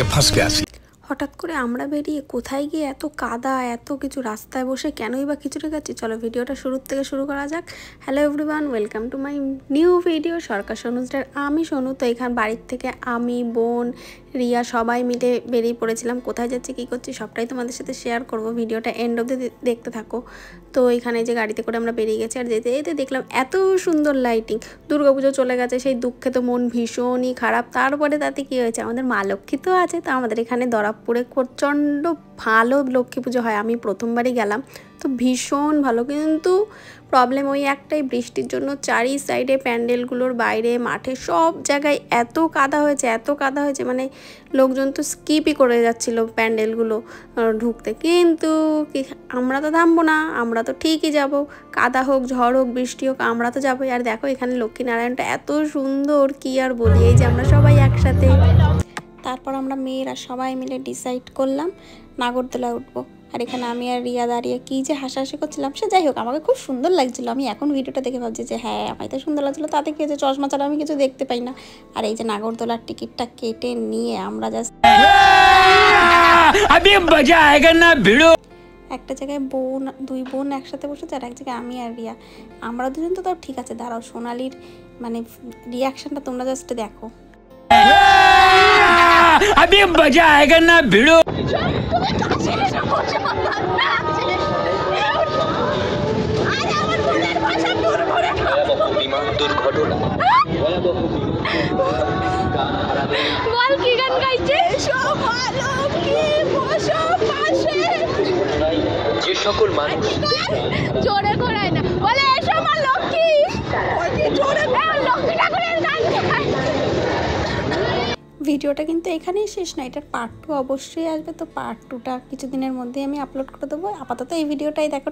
फंस गया। হঠাৎ করে আমরা বেরিয়ে কোথায় গিয়ে এত কাদা এত কিছু রাস্তায় বসে কেনই বা খিচুড়ি খাচ্ছি। চলো ভিডিওটা শুরু থেকে শুরু করা যাক। Hello everyone, welcome to my new video Sarkar সনুজটার। আমি সোনু। তো এখান বাড়ির থেকে আমি, বোন, রিয়া সবাই মিলে বেরিয়ে পড়েছিলাম। কোথায় যাচ্ছি কী করছি সবটাই তোমাদের সাথে শেয়ার করব। ভিডিওটা এন্ড অবধি দেখতে থাকো। তো এখানে যে গাড়িতে করে আমরা বেরিয়ে গেছি, আর যেতে যেতে দেখলাম এত সুন্দর লাইটিং। দুর্গাপুজো চলে গেছে, সেই দুঃখে তো মন ভীষণই খারাপ। তারপরে তাতে কী হয়েছে, আমাদের মা লক্ষ্মী তো আছে। তো আমাদের এখানে দরাবপুরে প্রচণ্ড ভালো লক্ষ্মী পুজো হয়। আমি প্রথমবারই গেলাম, তো ভীষণ ভালো। কিন্তু প্রবলেম ওই একটাই, বৃষ্টির জন্য চারি সাইডে প্যান্ডেলগুলোর বাইরে মাঠে সব জায়গায় এত কাদা হয়েছে মানে লোকজন তো স্কিপই করে যাচ্ছিল প্যান্ডেলগুলো ঢুকতে। কিন্তু আমরা তো থামবো না, আমরা তো ঠিকই যাব। কাদা হোক, ঝড় হোক, বৃষ্টি হোক, আমরা তো যাবোই। আর দেখো এখানে লক্ষ্মীনারায়ণটা এত সুন্দর, কি আর বলি। এই যে আমরা সবাই একসাথে, তারপর আমরা মেয়েরা সবাই মিলে ডিসাইড করলাম নাগরদোলায় উঠবো। আর এখানে আমি আর রিয়া দাঁড়িয়ে কী যে হাসাহাসি করছিলাম। সে যাই হোক, আমাকে খুব সুন্দর লাগছিলো। আমি এখন ভিডিওটা দেখে ভাবছি যে হ্যাঁ, আমায় তো সুন্দর লাগছিলো। তাতে কি হয়েছে, চশমা ছাড়া আমি কিছু দেখতে পাই না। আর এই যে নাগরদোলার টিকিটটা কেটে নিয়ে আমরা জাস্ট একটা জায়গায় দুই বোন একসাথে বসেছে, আর এক জায়গায় আমি আর রিয়া। আমরা দুজন তো তাও ঠিক আছে। দাঁড়াও, সোনালির মানে রিয়াকশনটা তোমরা জাস্ট দেখো। अभी मजा आएगा ना भिड़ो। বিমান দুর্ঘটনা বল কি গান গাইছে, যে সকল মানুষ জোরে করায় না বলে এসো মা লক্ষ্মী, জোরে লক্ষ্মী ঠাকুরের গান গায়। ভিডিওটা কিন্তু এখানেই শেষ না, এটার পার্ট 2 অবশ্যই আসবে। তো পার্ট 2টা কিছুদিনের মধ্যে আমি আপলোড করে দেবো। আপাতত এই ভিডিওটাই দেখো।